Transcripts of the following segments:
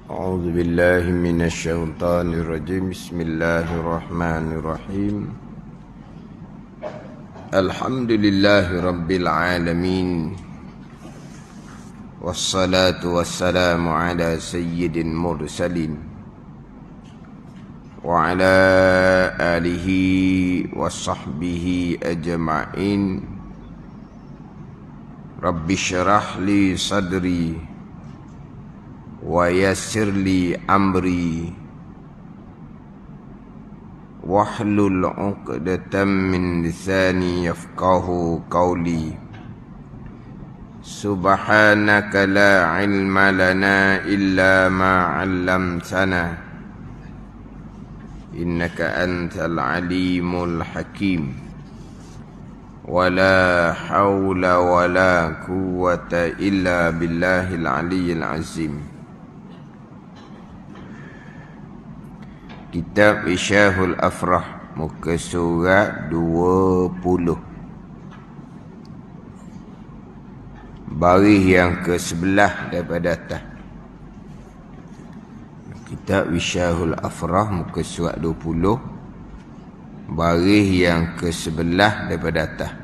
أعوذ بالله من الشيطان الرجيم. بسم الله الرحمن الرحيم. الحمد لله رب العالمين، والصلاة والسلام على سيد المرسلين وعلى آله وصحبه أجمعين. رب اشرح لي صدري ويسر لي أمري واحلل عقدة من لساني يفقه قولي. سبحانك لا علم لنا إلا ما علمتنا إنك أنت العليم الحكيم. ولا حول ولا قوة إلا بالله العلي العظيم. Kitab Isyahul Afrah, muka surat 20, baris yang ke-11 daripada atas. Kitab Isyahul Afrah, muka surat 20, baris yang ke-11 daripada atas.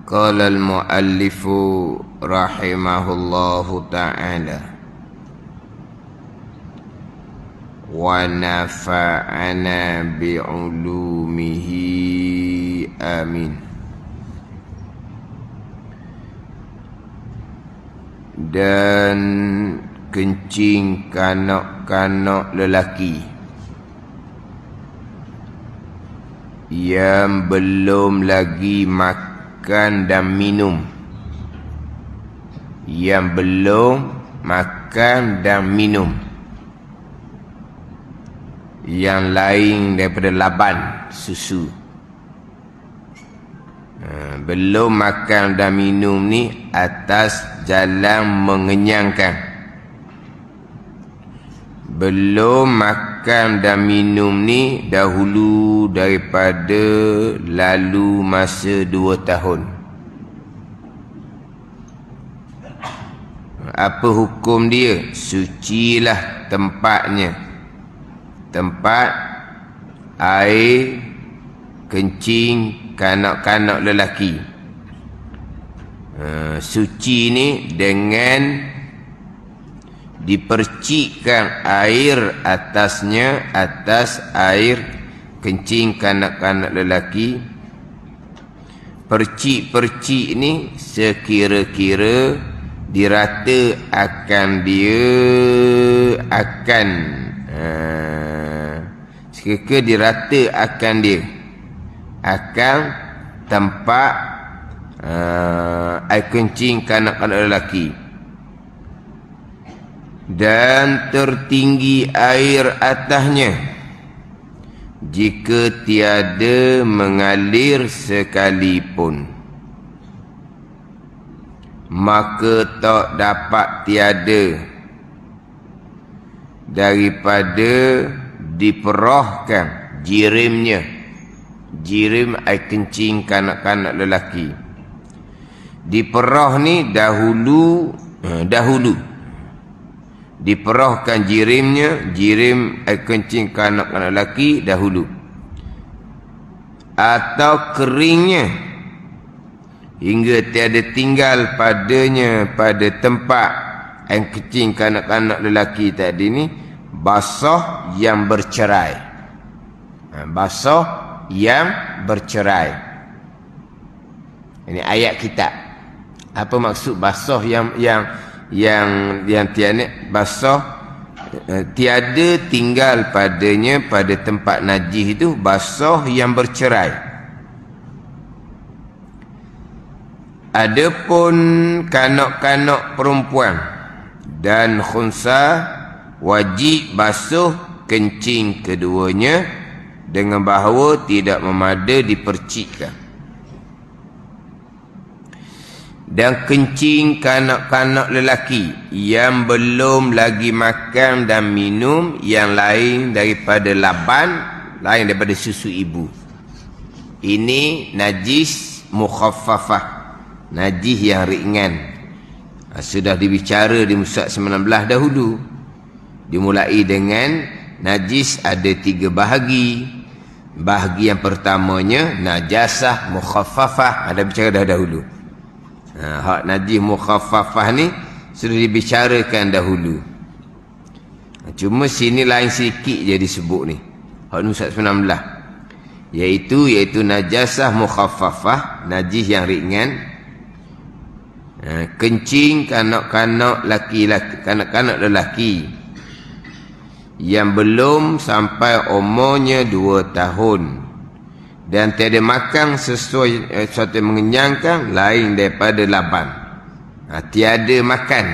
Qala al-muallifu rahimahullahu ta'ala wa nafa'ana bi'ulumihi amin. Dan kencing kanak-kanak lelaki yang belum lagi makan dan minum, yang belum makan dan minum, yang lain daripada laban, susu. Belum makan dan minum ni atas jalan mengenyangkan. Belum makan dan minum ni dahulu daripada lalu masa 2 tahun. Apa hukum dia? Sucilah tempatnya, tempat air kencing kanak-kanak lelaki. Suci ni dengan dipercikkan air atasnya, atas air kencing kanak-kanak lelaki. Percik-percik ni sekira-kira dirata akan dia akan sekira-kira dirata akan dia akan tempat air kencing kanak-kanak lelaki. Dan tertinggi air atasnya jika tiada mengalir sekalipun, maka tak dapat tiada daripada diperahkan jirimnya. Jirim air kencing kanak-kanak lelaki. Diperah ni dahulu diperahkan jirimnya, jirim air kencing kanak-kanak lelaki dahulu, atau keringnya hingga tiada tinggal padanya pada tempat air kencing kanak-kanak lelaki tadi ni basah yang bercerai. Basah yang bercerai. Ini ayat kitab. Apa maksud basah yang tiada basah, tiada tinggal padanya pada tempat najis itu basah yang bercerai. Adapun kanak-kanak perempuan dan khunsa wajib basuh kencing keduanya dengan bahawa tidak memada dipercikkan. Dan kencing kanak-kanak lelaki yang belum lagi makan dan minum, yang lain daripada laban, lain daripada susu ibu, ini najis mukhaffafah, najis yang ringan. Sudah dibicara di musyad 19 dahulu. Dimulai dengan najis ada 3 bahagi. Bahagi yang pertamanya najasah mukhaffafah, ada bicara dah dahulu. Hak najis mukhaffafah ni sudah dibicarakan dahulu. Cuma sini lain sikit je disebut ni. Hak musyad 19. Iaitu najasah mukhaffafah, najis yang ringan. Kencing kanak-kanak laki-laki, kanak-kanak lelaki yang belum sampai umurnya 2 tahun dan tiada makan sesuatu yang mengenyangkan lain daripada laban. Tiada makan.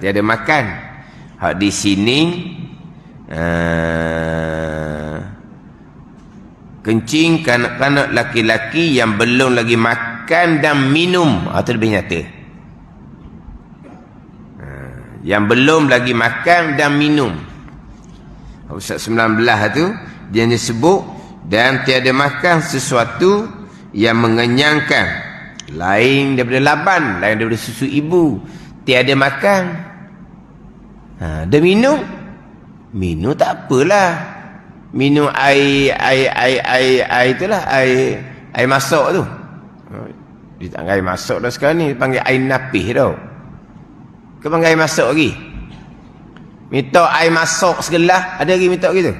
Tiada makan. Hak di sini kencing kanak-kanak laki-laki yang belum lagi makan dan minum. Itu lebih nyata. Yang belum lagi makan dan minum. Ustaz 19 tu dia sebut dan tiada makan sesuatu yang mengenyangkan lain daripada laban, lain daripada susu ibu. Tiada makan. Dan minum tak apalah. Minum air itulah, air masak tu. Dia tak air masak dah sekarang ni, panggil air napih tau. Kau panggil air masak lagi? Minta air masak segelas, ada lagi minta gitu?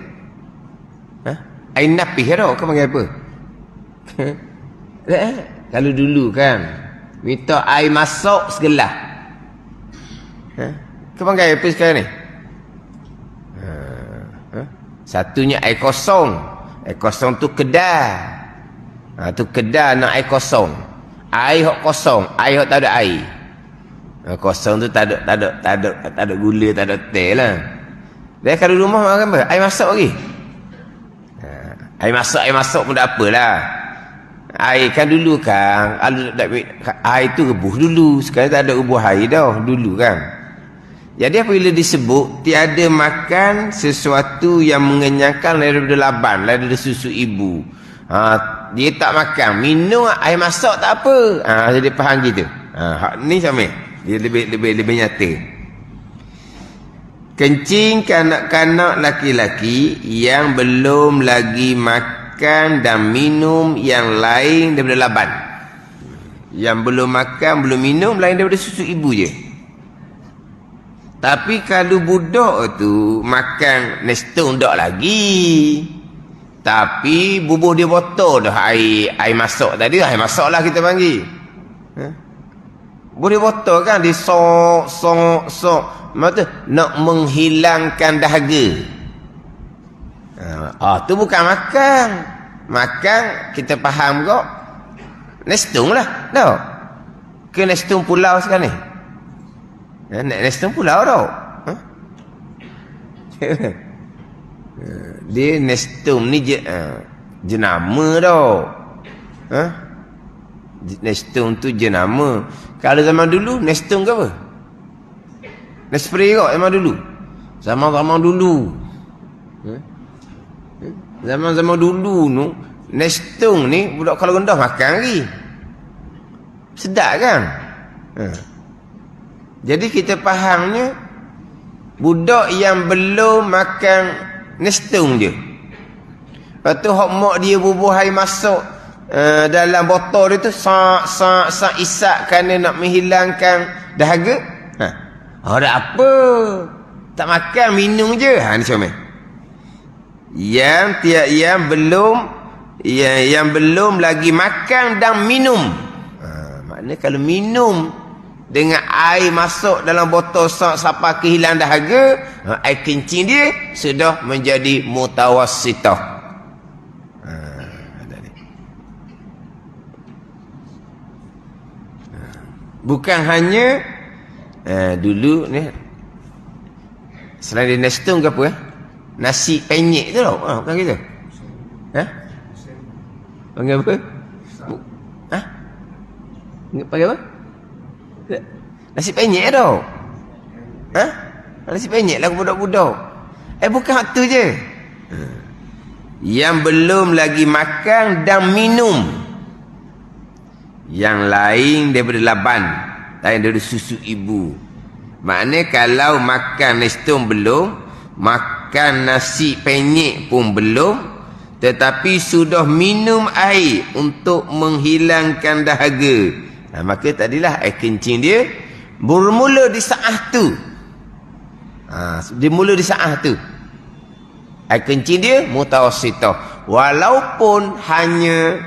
Air napih tau, kau panggil apa? Kalau dulu kan, minta air masak segelas. Kau panggil apa sekarang ni? Satunya air kosong. Air kosong tu kedai. Tu kedai nak air kosong. Air hok kosong, air hok tak ada air. Kosong tu tak ada gula, tak ada teh lah. Dan kalau rumah makan apa? Air masak lagi. Air masak pun tak apalah. Air kan dulu kan, air tu rebus dulu. Sekarang tak ada rebus air dah dulu kan. Jadi apabila disebut tiada makan sesuatu yang mengenyangkan daripada laban, daripada susu ibu. Dia tak makan, minum air masak tak apa. Jadi faham gitu. Hak ni sama. Dia lebih nyata. Kencing kanak-kanak laki-laki yang belum lagi makan dan minum yang lain daripada laban. Yang belum makan, belum minum lain daripada susu ibu je. Tapi kalau budak tu makan nestung tak lagi. Tapi bubuh dia botol dah air masak tadi. Air masak lah kita panggil. Boleh botol kan, dia sok. Maksudnya nak menghilangkan dahaga. Tu bukan makan. Makan kita faham kok. Nestung lah. Tak? Ke nestung pulau sekarang ni? Nestung pulau tau. Dia nestung ni jenama tau. Nestung tu jenama. Kalau zaman dulu nestung ke apa? Nespray kok zaman dulu. Zaman dulu. Zaman dulu tu nestung ni budak kalau rendah makan lagi. Sedap kan? Jadi kita fahamnya budak yang belum makan nestung je. Lepas tu hok mak dia bubuh air masuk dalam botol itu sak isak kerana nak menghilangkan dahaga. Ada apa? Tak makan, minum je. Ni comel. Yang belum lagi makan dan minum. Maknanya kalau minum dengan air masuk dalam botol sampai kehilangan dahaga, air kencing dia sudah menjadi mutawassitah. Bukan hanya dulu ni selain dia nestung ke apa nasi penyek tu tau. Bukan gitu. Panggil apa? Panggil apa? Nasi penyek tau. Nasi penyek lah budak-budak. Bukan hak tu je. Yang belum lagi makan dan minum. Yang lain daripada laban, lain daripada susu ibu. Maknanya kalau makan nestum belum, makan nasi penyek pun belum, tetapi sudah minum air untuk menghilangkan dahaga, maka tadilah air kencing dia bermula di saat tu. Dia mula di saat tu. Air kencing dia mutawassithah. Walaupun hanya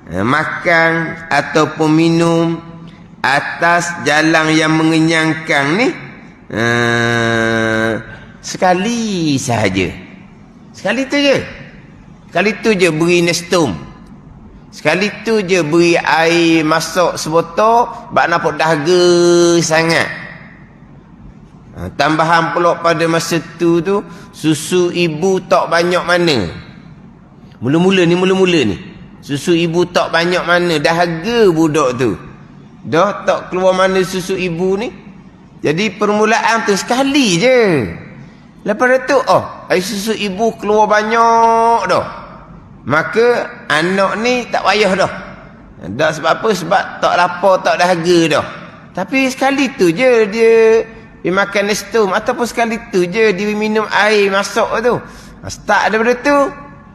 makan ataupun minum atas jalan yang mengenyangkan ni, sekali sahaja. Sekali tu je. Sekali tu je beri nestum. Sekali tu je beri air masuk sebotol, bak nampak dahaga sangat. Tambahan pula pada masa tu susu ibu tak banyak mana. Mula-mula ni. Susu ibu tak banyak mana. Dahaga budak tu. Dah tak keluar mana susu ibu ni. Jadi permulaan tu sekali je. Lepas tu, air susu ibu keluar banyak dah. Maka anak ni tak payah dah. Dah sebab apa? Sebab tak lapar, tak dahaga dah. Tapi sekali tu je dia makan nestum, ataupun sekali tu je dia minum air masuk tu. Start daripada tu,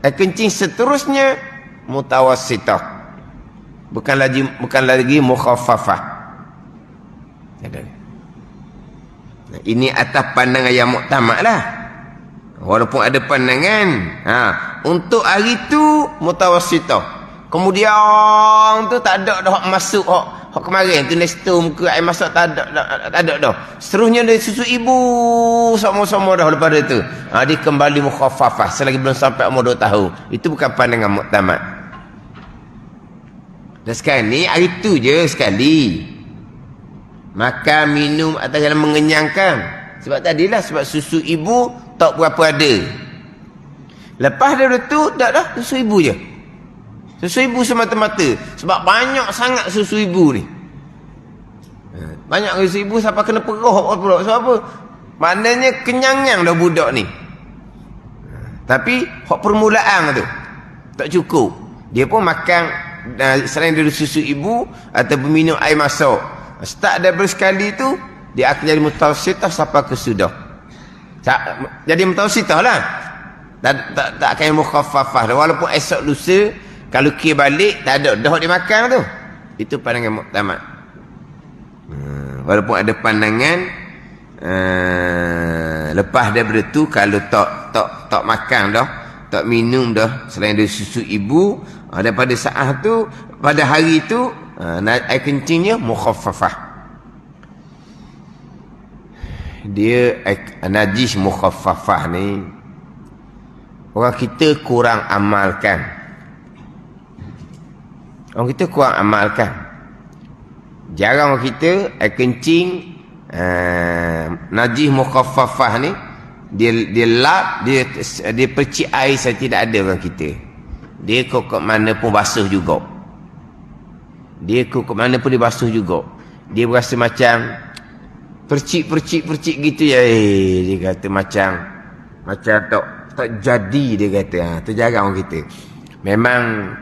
air kencing seterusnya mutawassithah. Bukan lagi mukhaffafah. Ini atas pandangan yang muktamad lah. Walaupun ada pandangan, untuk hari tu mutawassithah. Kemudian tu tak ada dah masuk hak kemarin tu nestum ke air masuk, tak ada dah. Seterusnya dari susu ibu sama-sama dah lepas itu. Dia kembali mukhaffafah selagi belum sampai umur 2 tahun. Itu bukan pandangan muktamad. Dan sekarang ni hari tu je sekali. Makan, minum atas jalan mengenyangkan. Sebab tadilah, sebab susu ibu tak berapa ada. Lepas daripada tu, tak dah susu ibu je. Susu ibu semata-mata. Sebab banyak sangat susu ibu ni. Banyak susu ibu sampai kena perah pula. Sebab apa? Maknanya kenyang dah budak ni. Tapi hak permulaan tu tak cukup. Dia pun makan selain dari susu ibu ataupun minum air masuk. Start daripada sekali tu, dia akan jadi mutawassithah sampai ke sudah. Jadi mutawassithah lah. Tak akan mukhaffafah. Walaupun esok lusa, kalau kira balik, tak ada dah dia makan tu. Itu pandangan muktamad. Walaupun ada pandangan, lepas daripada tu, kalau tak makan dah, tak minum dah, selain dari susu ibu, daripada saat tu, pada hari tu, air kencingnya mukhaffafah. Dia najis mukhaffafah ni, orang kita kurang amalkan. Jarang orang kita air kencing najis mukhaffafah ni, dia lap, dia percik air saya tidak ada orang kita. Dia kok mana pun basuh juga. Dia berasa macam percik gitu ya. Dia kata macam tak jadi, dia kata. Tu jarang orang kita. Memang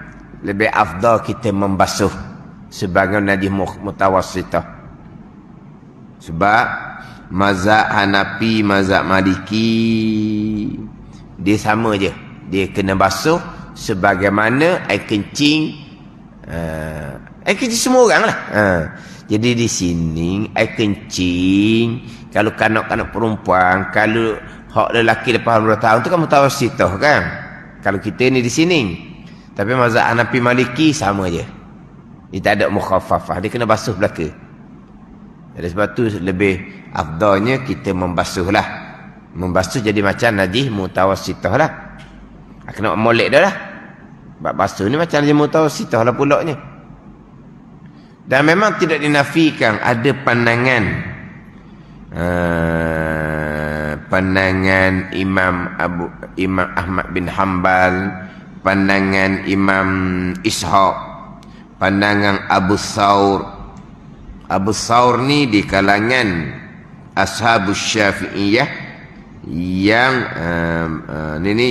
lebih afdal kita membasuh sebagai najis mutawassithah. Sebab mazhab Hanafi, mazhab Maliki, dia sama je. Dia kena basuh sebagaimana air kencing. Air kencing semua orang lah. Jadi di sini air kencing, kalau kanak-kanak perempuan, kalau hak lelaki lepas 2 tahun tu kan mutawassithah kan. Kalau kita ni di sini. Tapi mazhab Hanafi Maliki sama je. Dia tak ada mukhaffafah, dia kena basuh belaka. Jadi sebab tu lebih afdalnya kita membasuh lah. Membasuh jadi macam najis mutawassithah lah. Kena molek dah lah. Sebab basuh ni macam najis mutawassithah lah pulaknya. Dan memang tidak dinafikan ada pandangan Imam Ahmad bin Hanbal, pandangan Imam Ishaq, pandangan Abu Thawr. Abu Thawr ni di kalangan Ashabus Syafi'iyah yang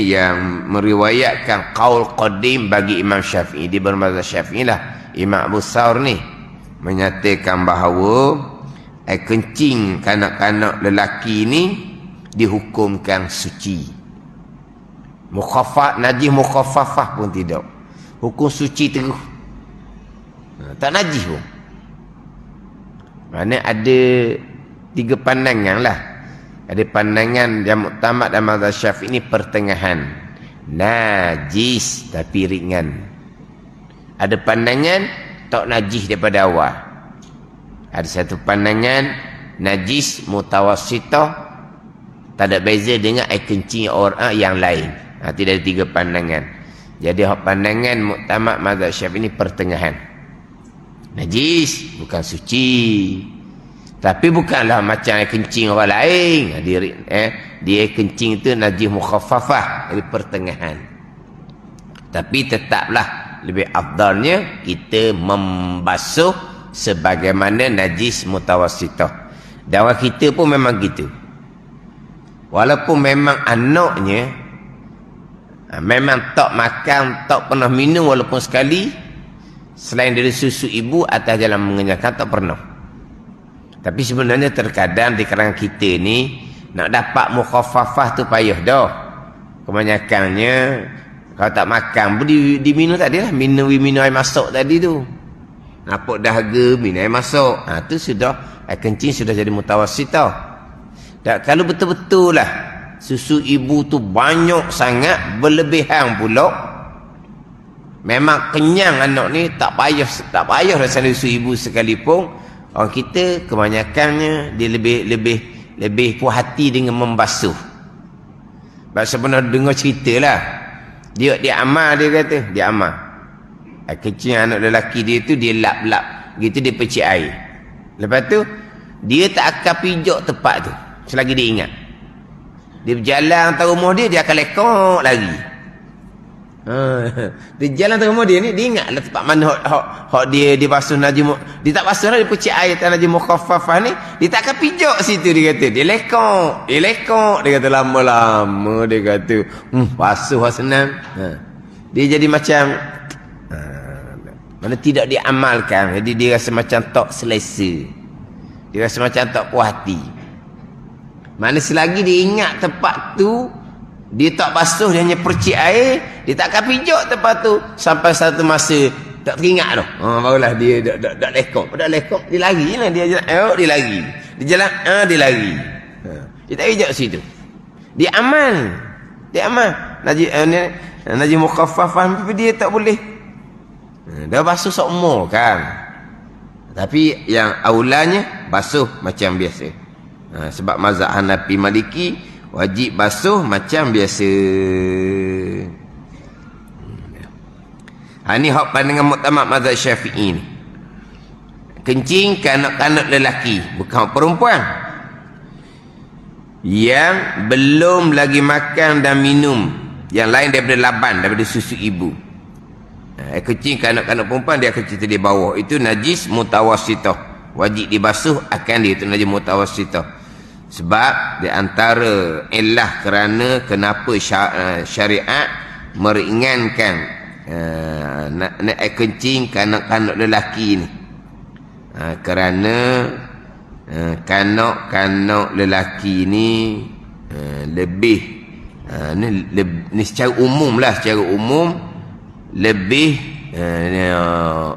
yang meriwayatkan qaul qadim bagi Imam Syafi'i. Dia bermazhab Syafi'i lah. Imam Abu Thawr ni menyatakan bahawa air kencing kanak-kanak lelaki ni dihukumkan suci. Najis mukhaffafah pun tidak. Hukum suci terus. Tak najis pun. Mana ada 3 pandangan lah. Ada pandangan yang muktamad dan mazhab Syafi'i ni pertengahan. Najis tapi ringan. Ada pandangan tak najis daripada awal. Ada satu pandangan najis mutawassitah, tak ada beza dengan air kencing orang yang lain. Tidak ada 3 pandangan. Jadi pandangan muktamad mazhab Syafi'i ni pertengahan. Najis bukan suci. Tapi bukanlah macam air kencing orang lain. Dia kencing itu najis mukhaffafah, di pertengahan. Tapi tetaplah lebih afdalnya kita membasuh sebagaimana najis mutawassitah. Dan orang kita pun memang gitu. Walaupun memang anaknya memang tak makan, tak pernah minum walaupun sekali, selain dari susu ibu atas jalan mengenyangkan, tak pernah. Tapi sebenarnya terkadang di kalangan kita ni nak dapat mukhaffafah tu payah dah. Kebanyakannya kalau tak makan pun diminum tadi lah. Minum air masuk tadi tu. Nampak dahaga, minum air masuk. Tu sudah, air kencing sudah jadi mutawassitah. Dan kalau betul-betul lah susu ibu tu banyak sangat, berlebihan pula, memang kenyang anak ni, tak payah rasa susu ibu sekalipun. Orang kita kebanyakannya dia lebih puas hati dengan membasuh. Sebab sebenarnya dengar cerita lah, dia amal, dia kata dia amal. Kecil anak lelaki dia tu, dia lap-lap gitu, dia percik air. Lepas tu dia tak akan pijak tempat tu selagi dia ingat. Dia berjalan antar rumah dia akan lekok lagi. Dia jalan antar rumah dia ni, dia ingatlah tempat mana hak dia basuh najis. Dia tak basuh lah, dia percik air tak najis mukhaffafah ni, dia tak akan pijak situ. Dia kata dia lekok. Dia kata lama-lama dia kata basuh senang. Dia jadi macam mana tidak diamalkan. Jadi dia rasa macam tak selesa. Dia rasa macam tak puas hati. Mana selagi dia ingat tempat tu, dia tak basuh, dia hanya percik air, dia tak akan pijak tempat tu sampai satu masa tak teringat dah. Barulah dia dak lekok. Dak lekok, dia lari lah. Dia jalan, dia lari. Dia jalan, dia lari. Dia tak pijak situ. Dia amal. Najis mukhaffafah, tapi dia tak boleh. Dah basuh seumur kan. Tapi yang aulanya basuh macam biasa. Sebab mazhab Hanafi Maliki wajib basuh macam biasa. Ini hak pandangan muktamad mazhab Syafi'i ni. Kencing kanak-kanak lelaki, bukan perempuan, yang belum lagi makan dan minum yang lain daripada laban, daripada susu ibu. Kencing kanak-kanak perempuan, dia kencing di bawah, itu najis mutawassitah, wajib dibasuh akan dia, itu najis mutawassitah. Sebab di antara illah kerana kenapa syariat meringankan nak kencing kanak-kanak lelaki ni, kerana kanak-kanak lelaki ni lebih ni secara umum lebih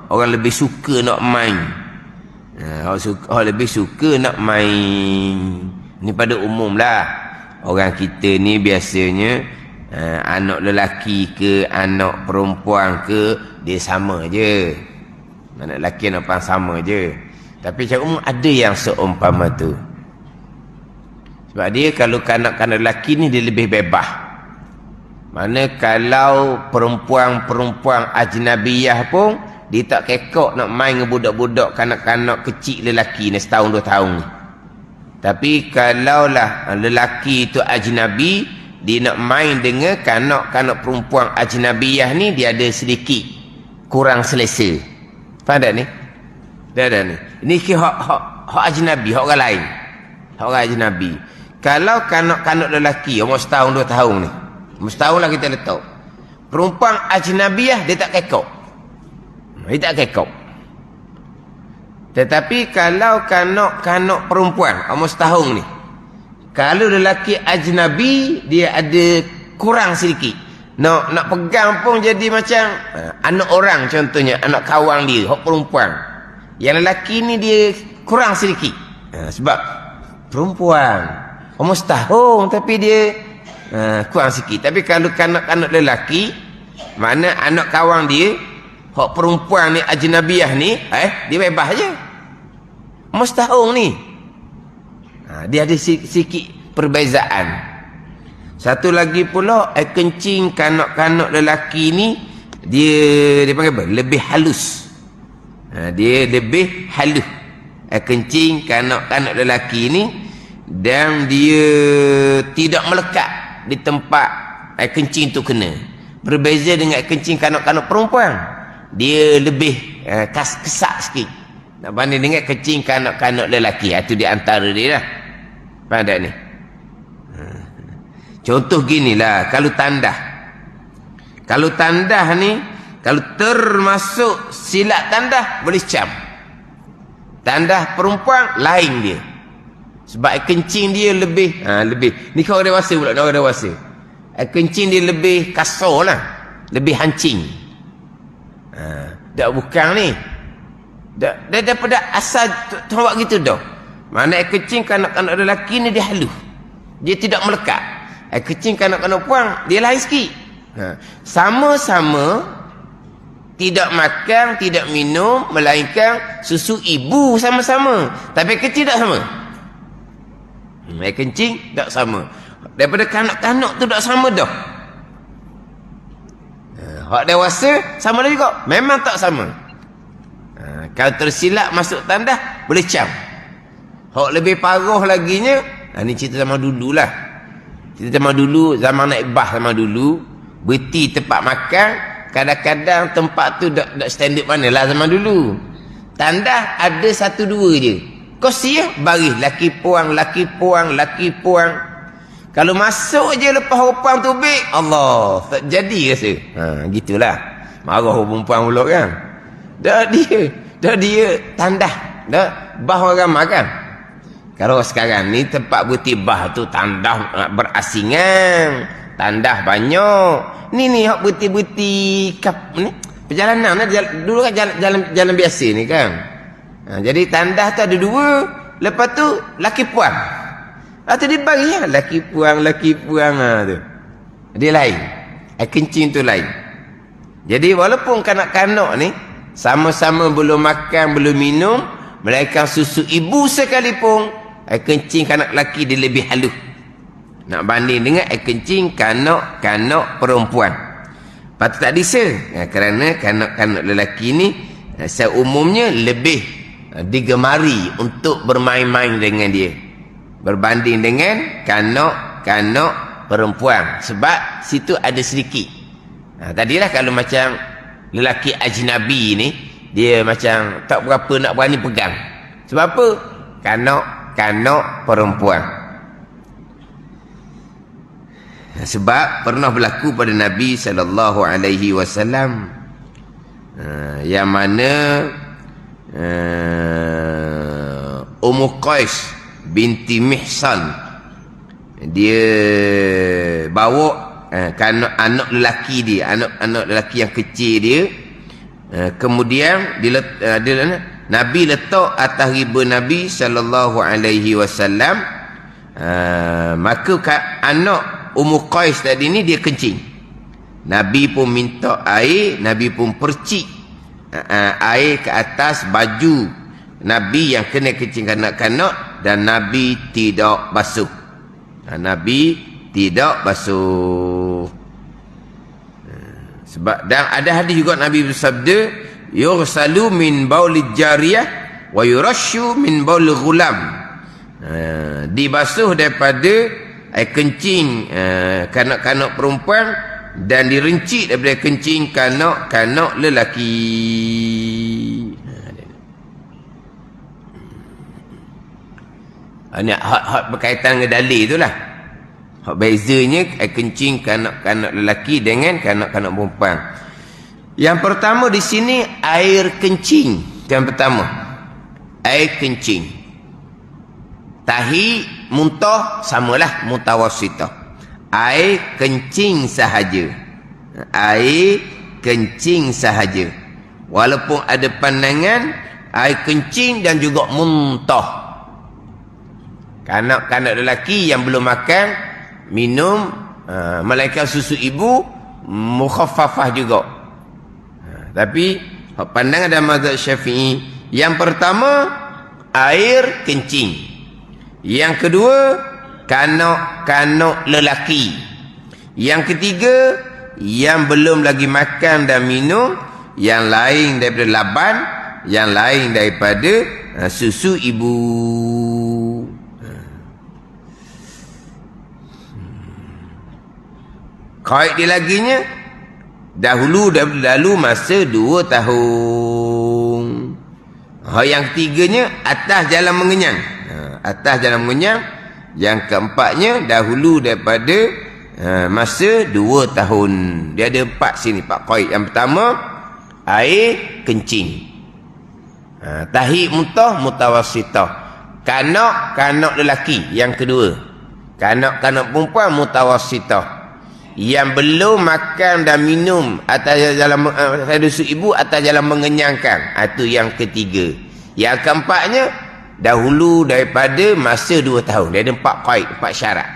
orang lebih suka nak main. Orang lebih suka nak main ni pada umum lah. Orang kita ni biasanya anak lelaki ke anak perempuan ke, dia sama je. Anak lelaki anak perempuan sama je. Tapi secara umum ada yang seumpama tu. Sebab dia kalau kanak-kanak lelaki ni dia lebih bebas. Mana kalau perempuan-perempuan ajnabiyah pun, dia tak kekok nak main dengan budak-budak kanak-kanak kecil lelaki ni setahun 2 tahun ni. Tapi kalaulah lelaki itu ajnabi, dia nak main dengan kanak-kanak perempuan ajnabiyah ni, dia ada sedikit kurang selesa. Faham tak ni? Dah ni. Ini hak ajnabi, hak orang lain. Hak orang ajnabi. Kalau kanak-kanak lelaki umur setahun 2 tahun ni, umur setahun lah kita letak, perempuan ajnabiyah dia tak kekok. Dia tak kekok. Tetapi kalau kanak-kanak perempuan umur setahun ni, kalau lelaki ajnabi, dia ada kurang sedikit. Nak pegang pun jadi macam anak orang, contohnya anak kawan dia, hak perempuan. Yang lelaki ni dia kurang sedikit. Sebab perempuan umur setahun tapi dia kurang sikit. Tapi kalau kanak-kanak lelaki, mana anak kawan dia, hak perempuan ni ajnabiyah ni, dia bebas je. Umur setahun ni. Dia ada sikit perbezaan. Satu lagi pula, kencing kanak-kanak lelaki ni, dia panggil apa? Lebih halus. Dia lebih halus. Kencing kanak-kanak lelaki ni, dan dia tidak melekat di tempat kencing tu kena. Berbeza dengan kencing kanak-kanak perempuan, dia lebih kesak sikit nak banding dengan kencing kanak-kanak lelaki. Itu di antara dia lah. Faham tak ni? Contoh ginilah, kalau tandah ni, kalau termasuk silat tandah, boleh cam. Tandah perempuan lain dia, sebab kencing dia lebih ni kau dewasa pula, orang dewasa kencing dia lebih kasar lah, lebih hancing. Tak bukan ni, dah daripada asal tu buat gitu dah. Mana kencing kanak-kanak lelaki ni dia halus, dia tidak melekat. Kencing kanak-kanak puan dia lain sikit. Sama-sama tidak makan, tidak minum, melainkan susu ibu sama-sama, tapi kencing tak sama. Kencing tak sama. Daripada kanak-kanak tu tak sama dah. Hak dewasa sama lagi kok, memang tak sama. Kalau tersilap masuk tandah, boleh cam. Hak lebih parah laginya, ni cerita zaman dulu lah. Cerita zaman dulu, zaman naik bah zaman dulu, berhenti tempat makan, kadang-kadang tempat tu tak standard mana lah zaman dulu. Tandah ada 1-2 je. Kursi baris, laki puang. Kalau masuk je lepas perempuan tu baik, Allah, tak jadi rasa. Gitulah. Marah perempuan pula kan. Dah dia tandah. Dah bah orang makan. Kalau sekarang ni tempat bertibah tu tandah berasingan, tandah banyak. Ni hak berti-berti ni perjalanan ni, dulu kan jalan biasa ni kan. Jadi tandah tu ada 2, lepas tu laki puang. Tu dia bagi lah, laki puang tu. Dia lain. Kencing tu lain. Jadi walaupun kanak-kanak ni sama-sama belum makan, belum minum, melainkan susu ibu sekalipun, kencing kanak lelaki dia lebih halus nak banding dengan kencing kanak-kanak perempuan. Patut tak disel, kerana kanak-kanak lelaki ni seumumnya lebih digemari untuk bermain-main dengan dia berbanding dengan kanak-kanak perempuan, sebab situ ada sedikit. Tadilah kalau macam lelaki ajnabi ni, dia macam tak berapa nak berani pegang. Sebab apa? Kanak-kanak perempuan. Sebab pernah berlaku pada Nabi SAW, yang mana Ummu Qais binti Mihsan, dia bawa anak lelaki dia, anak lelaki yang kecil dia, kemudian Nabi letak atas riba Nabi SAW. Maka anak Ummu Qais tadi ni dia kencing. Nabi pun minta air, Nabi pun percik air ke atas baju Nabi yang kena kencing kanak-kanak, dan Nabi tidak basuh. Nabi tidak basuh. Sebab, dan ada hadis juga Nabi bersabda, yursalu min baulil jariyah wa yurashu min baulil ghulam. Dibasuh daripada kencing kanak-kanak perempuan, dan direncik daripada kencing kanak-kanak lelaki. Ini hak berkaitan dengan dalil itulah. Hak bezanya kencing kanak-kanak lelaki dengan kanak-kanak perempuan. Yang pertama di sini air kencing. Yang pertama air kencing. Tahi, muntah samalah mutawassithah. Air kencing sahaja. Air kencing sahaja. Walaupun ada pandangan air kencing dan juga muntah. Kanak-kanak lelaki yang belum makan, minum, melainkan susu ibu, mukhaffafah juga. Tapi pandangan dalam mazhab Syafi'i, yang pertama air kencing. Yang kedua kanak-kanak lelaki. Yang ketiga yang belum lagi makan dan minum, yang lain daripada laban, yang lain daripada susu ibu. Qaid dia laginya dahulu masa 2 tahun. Yang ketiganya atas jalan mengenyang. Atas jalan mengenyang. Yang keempatnya dahulu daripada masa 2 tahun. Dia ada 4 sini, 4 qaid. Yang pertama air kencing. Tahi muntah mutawassithah. Kanak-kanak lelaki. Yang kedua kanak-kanak perempuan mutawassithah. Yang belum makan dan minum atas jalan susu ibu atas jalan mengenyangkan, itu yang ketiga. Yang keempatnya dahulu daripada masa 2 tahun. Dia ada 4 qaid, 4 syarat.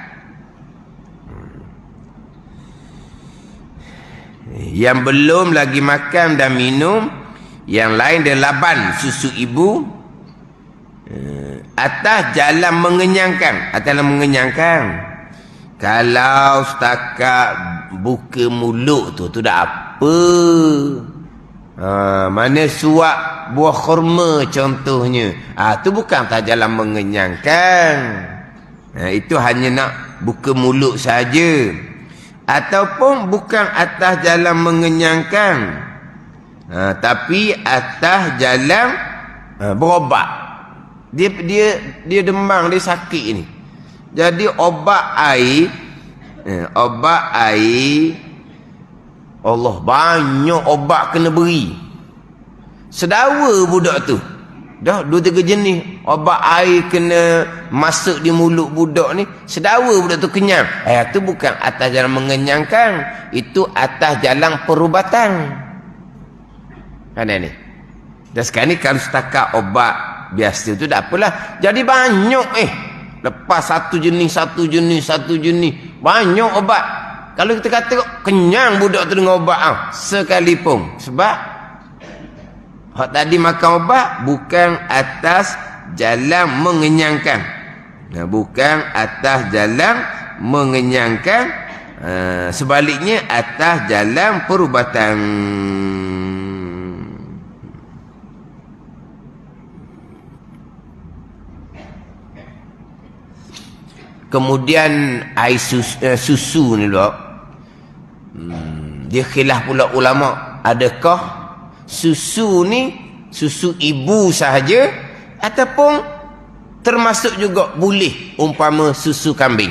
Yang belum lagi makan dan minum, yang lain dia laban susu ibu atas jalan mengenyangkan. Atas jalan mengenyangkan. Kalau setakat buka mulut tu dah apa? Mana suap buah kurma contohnya. Tu bukan tak jalan mengenyangkan. Itu hanya nak buka mulut saja. Ataupun bukan atas jalan mengenyangkan. Tapi atas jalan berobat. Dia demam, dia sakit ni. Jadi obat air, Allah banyak obat kena beri. Sedawa budak tu. Dah 2-3 jenis obat air kena masuk di mulut budak ni. Sedawa budak tu kenyang. Itu bukan atas jalan mengenyangkan, itu atas jalan perubatan. Kan ni. Dan sekarang ni kalau setakat obat biasa tu tak apalah. Jadi banyak lepas satu jenis, banyak obat. Kalau kita kata kenyang budak tu dengan obat sekalipun. Sebab hak tadi makan obat bukan atas jalan mengenyangkan. Bukan atas jalan mengenyangkan. Sebaliknya atas jalan perubatan. Kemudian air susu ni dok. Dia khilaf pula ulama, adakah susu ni susu ibu sahaja ataupun termasuk juga boleh umpama susu kambing.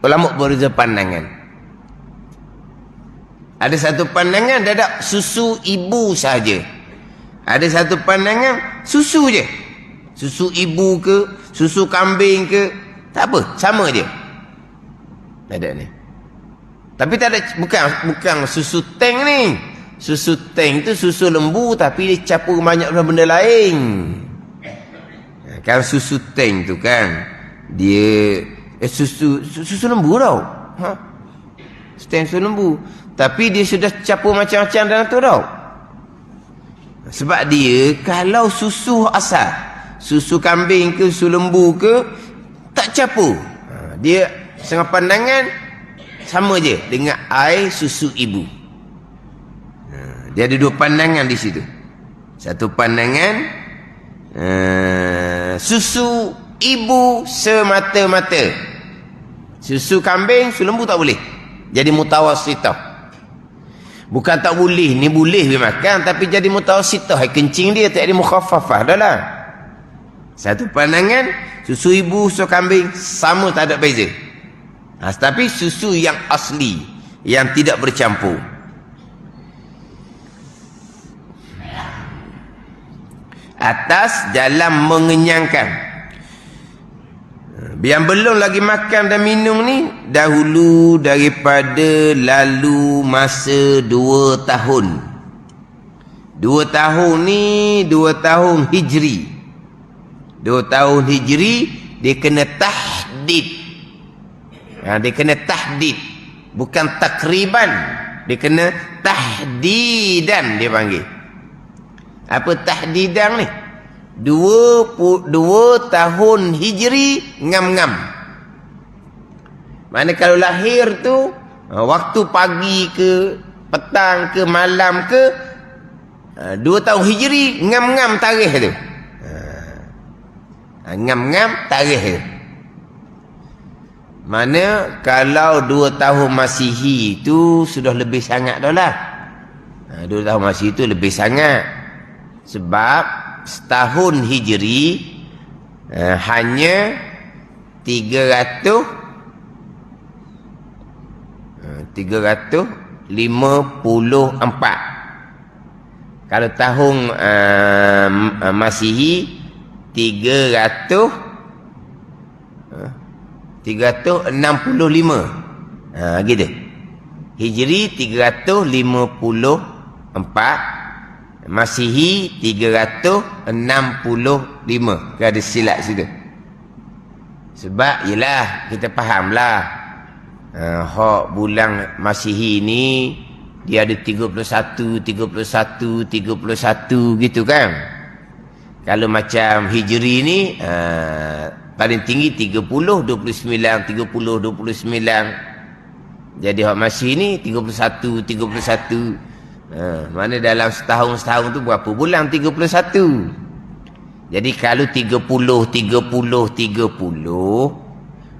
Ulama berbeza pandangan. Ada satu pandangan dia ada susu ibu sahaja. Ada satu pandangan susu je. Susu ibu ke, susu kambing ke, tak apa, sama je. Ada ni. Tapi tak ada, bukan susu tank ni. Susu tank tu susu lembu tapi dia campur banyak benda lain. Kan susu tank tu kan dia susu lembu tau. Susu lembu. Tapi dia sudah campur macam-macam dalam tu tau. Sebab dia kalau susu asal, susu kambing ke, susu lembu ke, tak campur. Dia setengah pandangan sama je dengan air susu ibu. Dia ada 2 pandangan di situ. Satu pandangan susu ibu semata-mata. Susu kambing, susu lembu tak boleh. Jadi mutawassithah. Bukan tak boleh, ni boleh makan tapi jadi mutawassithah. Kencing dia tak ada mukhaffafah dah lah. Satu pandangan susu ibu, susu kambing sama, tak ada beza. Tapi susu yang asli, yang tidak bercampur. atas dalam mengenyangkan. Yang belum lagi makan dan minum ni dahulu daripada lalu masa 2 tahun. 2 tahun ni 2 tahun Hijri. 2 tahun Hijri dia kena tahdid. Dia kena tahdid, bukan takriban. Dia kena tahdidan dia panggil. Apa tahdidan ni? 2 tahun Hijri ngam-ngam. Mana kalau lahir tu waktu pagi ke petang ke malam ke 2 tahun Hijri ngam-ngam tarikh tu. Ngam-ngam tarikh tu. Mana kalau 2 tahun Masihi tu sudah lebih sangat dah lah. 2 tahun Masihi tu lebih sangat. Sebab setahun Hijri hanya 354. Kalau tahun Masihi 365. Gitu. Hijri 354, Masihi 365. Ada silap situ. Sebab yelah kita fahamlah hak bulan Masihi ni dia ada 31 gitu kan. Kalau macam Hijri ni paling tinggi 30, 29, 30, 29. Jadi hak Masihi ni 31. Mana dalam setahun tu berapa bulan? 31. Jadi kalau 30,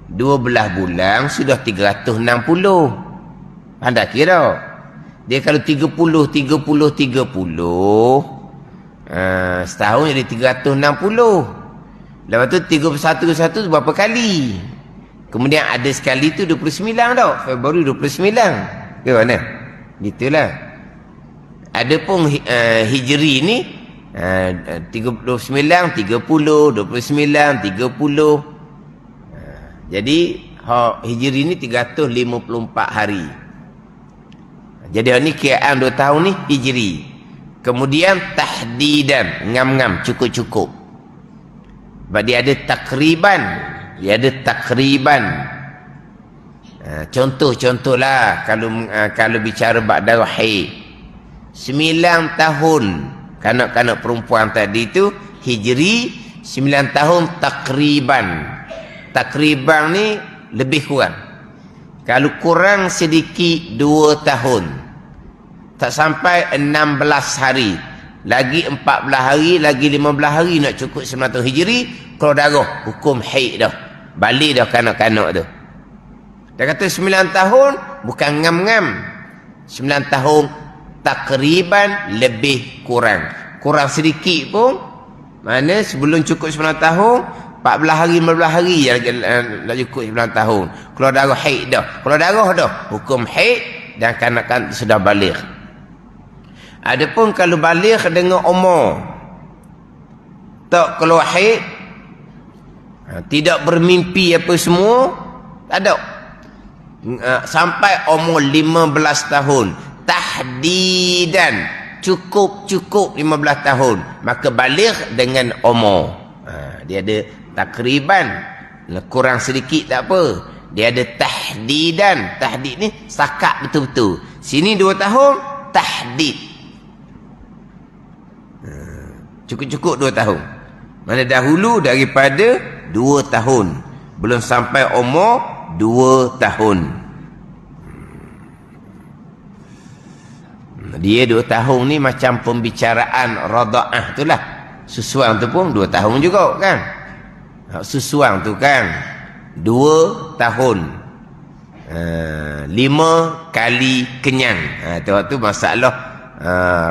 12 bulan sudah 360. Anda kira dia kalau 30, setahun jadi 360. Lepas tu 31 tu berapa kali? Kemudian ada sekali tu 29 tau. Februari 29. Ke mana? Gitulah. Adapun Hijri ni 29, 30, 29, 30. Jadi Hijri ni 354 hari. Jadi ni kiraan 2 tahun ni Hijri. Kemudian tahdidan, ngam-ngam, cukup-cukup. Sebab dia ada takriban. Contoh-contohlah kalau bicara ba'da haid. 9 tahun kanak-kanak perempuan tadi tu Hijri, 9 tahun takriban. Takriban ni lebih kurang. Kalau kurang sedikit 2 tahun, tak sampai 16 hari, lagi 14 hari, lagi 15 hari nak cukup 9 tahun Hijri, keluar darah, hukum haid dah. Balik dah kanak-kanak tu. Dia kata 9 tahun bukan ngam-ngam. 9 tahun takriban lebih kurang. Kurang sedikit pun, mana sebelum cukup 9 tahun, 14 hari, 15 hari dah cukup 9 tahun. Keluar darah haid dah. Keluar darah dah, hukum haid dan kanak-kanak sudah balik. Adapun kalau balik dengan umur, tak keluar haid, tidak bermimpi apa semua, tak ada. Sampai umur 15 tahun, tahdidan, cukup 15 tahun, maka balik dengan umur. Dia ada takriban, kurang sedikit tak apa. Dia ada tahdidan. Tahdid ni setakat betul-betul. Sini 2 tahun tahdid, cukup 2 tahun. Mana dahulu daripada 2 tahun, belum sampai umur 2 tahun. Dia 2 tahun ni macam pembicaraan rada'ah tu lah. Susuang tu pun 2 tahun juga kan. Susuang tu kan 2 tahun, 5 kali kenyang. Tu masalah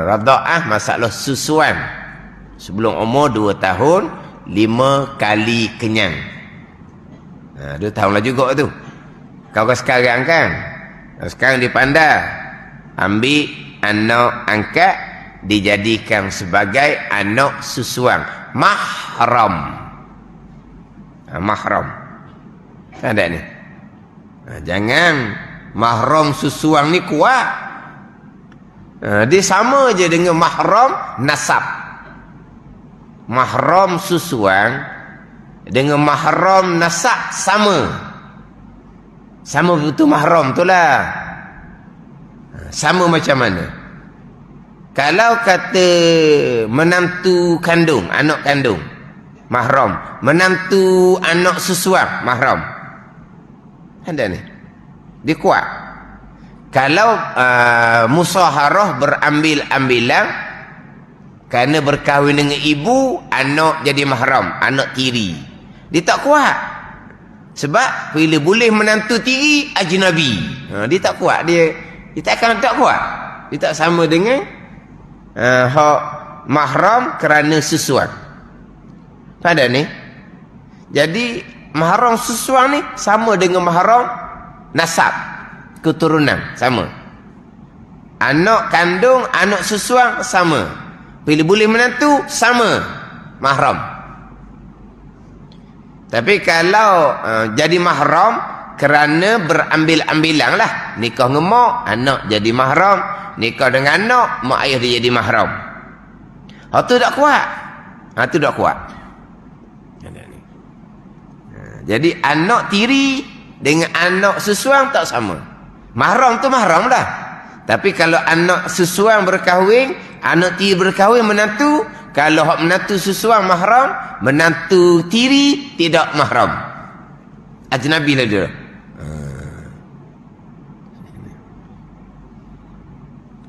rada'ah, masalah susuan. Sebelum umur 2 tahun, 5 kali kenyang. 2 tahun lah juga tu. Kau sekarang kan, sekarang dia pandai ambil anak angkat dijadikan sebagai anak susuang mahram. Mahram ada ni. Jangan mahram susuang ni kuat. Dia sama je dengan mahram nasab. Mahram susuang dengan mahram nasab sama. Sama betul mahram tu lah. Sama macam mana? Kalau kata menantu kandung, anak kandung, mahram. Menantu anak susuang, mahram. Ada ni. Dia kuat. Kalau musaharah berambil-ambilan, kerana berkahwin dengan ibu, anak jadi mahram, anak tiri. Dia tak kuat. Sebab bila boleh menantu tiri, ajnabi. Dia tak kuat. Dia tak kuat. Dia tak sama dengan hak mahram kerana susuan. Pada ni. Jadi mahram susuan ni sama dengan mahram nasab, keturunan sama. Anak kandung, anak susuan sama. Bila boleh menantu sama mahram. Tapi kalau jadi mahram kerana berambil-ambilan lah. Nikah dengan mak, anak jadi mahram. Nikah dengan anak, mak ayah dia jadi mahram. Itu tak kuat. Itu tak kuat. Jadi anak tiri dengan anak susuang tak sama. Mahram tu mahram lah. Tapi kalau anak susuang berkahwin, anak tiri berkahwin menantu, kalau hak menantu susuang mahram, menantu tiri tidak mahram. Ajnabi lah dia.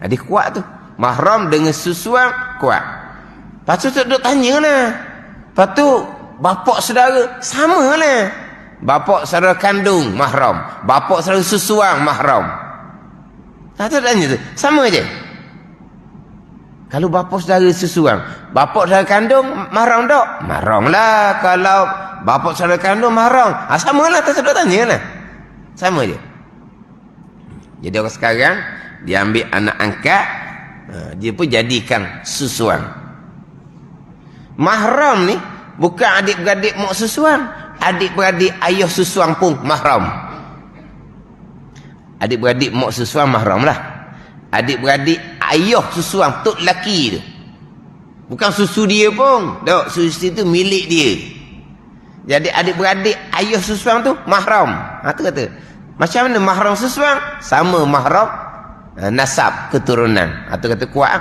Dia kuat tu. Mahram dengan susuang kuat. Lepas tu duk tanya lah. Lepas tu bapak saudara sama lah. Bapak saudara kandung mahram, bapak saudara susuang mahram. Tak tanya tu. Sama je. Kalau bapak saudara susuang, bapak saudara kandung mahram tak? Mahram lah. Kalau bapak saudara kandung mahram, sama lah. Tak tanya lah. Sama je. Jadi orang sekarang dia ambil anak angkat, dia pun jadikan susuan. Mahram ni bukan adik-beradik mak susuan, adik-beradik ayah susuan pun mahram. Adik-beradik mak susuan mahram lah. Adik-beradik ayah susuan tok lelaki tu, bukan susu dia pun, tak, susu itu milik dia. Jadi adik-beradik ayah susuan tu mahram. Tu kata macam mana mahram susuan? Sama mahram nasab, keturunan. Itu kata kuat.